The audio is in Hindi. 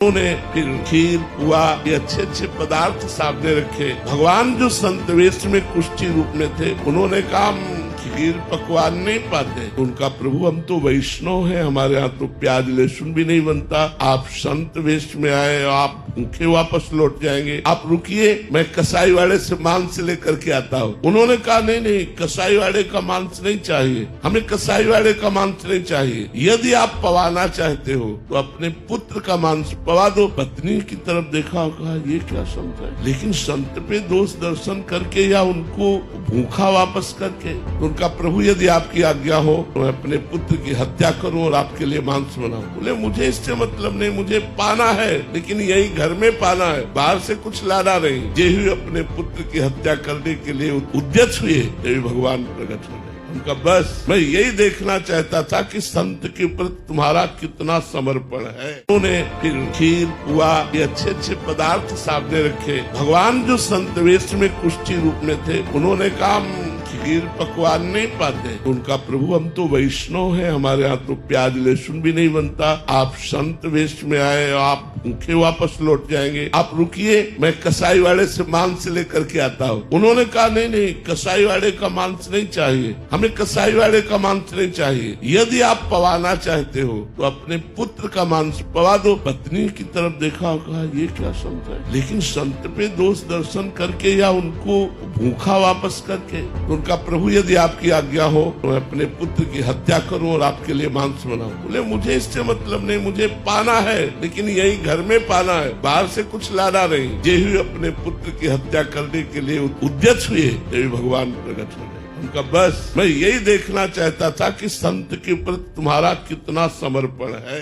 उन्होंने फिर खीर पुआ ये अच्छे अच्छे पदार्थ सामने रखे। भगवान जो संत वेश में कुष्ठी रूप में थे, उन्होंने कहा खीर पकवान नहीं पाते। उनका प्रभु हम तो वैष्णव हैं, हमारे यहाँ तो प्याज लहसुन भी नहीं बनता। आप संत वेश में आए, आप भूखे वापस लौट जाएंगे, आप रुकिए, मैं कसाई वाले से मांस लेकर के आता हूँ। उन्होंने कहा नहीं नहीं, कसाई वाले का मांस नहीं चाहिए, हमें कसाई वाले का मांस नहीं चाहिए। यदि आप पवाना चाहते हो तो अपने पुत्र का मांस पवा दो। पत्नी की तरफ देखा, कहा ये क्या संत है, लेकिन संत पे दोष दर्शन करके या उनको भूखा वापस करके। उनका प्रभु यदि आपकी आज्ञा हो तो मैं अपने पुत्र की हत्या करूं और आपके लिए मांस बनाऊं। बोले मुझे इससे मतलब नहीं, मुझे पाना है, लेकिन यही घर में पाना है, बाहर से कुछ लाना नहीं। जे हुए अपने पुत्र की हत्या करने के लिए उद्यत हुए, देवी भगवान प्रकट हुए। उनका बस मैं यही देखना चाहता था कि संत के ऊपर तुम्हारा कितना समर्पण है। उन्होंने फिर खीर पुआ ये अच्छे अच्छे पदार्थ सामने रखे। भगवान जो संत वेश में कुष्ठी रूप में थे, उन्होंने कहा खीर पकवान नहीं पाते। उनका प्रभु हम तो वैष्णव हैं, हमारे यहाँ तो प्याज लहसुन भी नहीं बनता। आप संत वेश में आए, आप भूखे वापस लौट जाएंगे, आप रुकिए, मैं कसाई वाले से मांस लेकर के आता हूँ। उन्होंने कहा नहीं नहीं, कसाई वाले का मांस नहीं चाहिए, हमें कसाई वाले का मांस नहीं चाहिए। यदि आप पवाना चाहते हो तो अपने पुत्र का मांस पवा दो। पत्नी की तरफ देखा, कहा ये क्या संत है, लेकिन संत पे दोष दर्शन करके या उनको भूखा वापस करके। उनका प्रभु यदि आपकी आज्ञा हो तो मैं अपने पुत्र की हत्या करूं और आपके लिए मांस बनाऊं। बोले मुझे इससे मतलब नहीं, मुझे पाना है, लेकिन यही घर में पाना है, बाहर से कुछ लाना नहीं। जे हुए अपने पुत्र की हत्या करने के लिए उद्यत हुए, देवी भगवान प्रकट हुए। उनका बस मैं यही देखना चाहता था कि संत के ऊपर तुम्हारा कितना समर्पण है।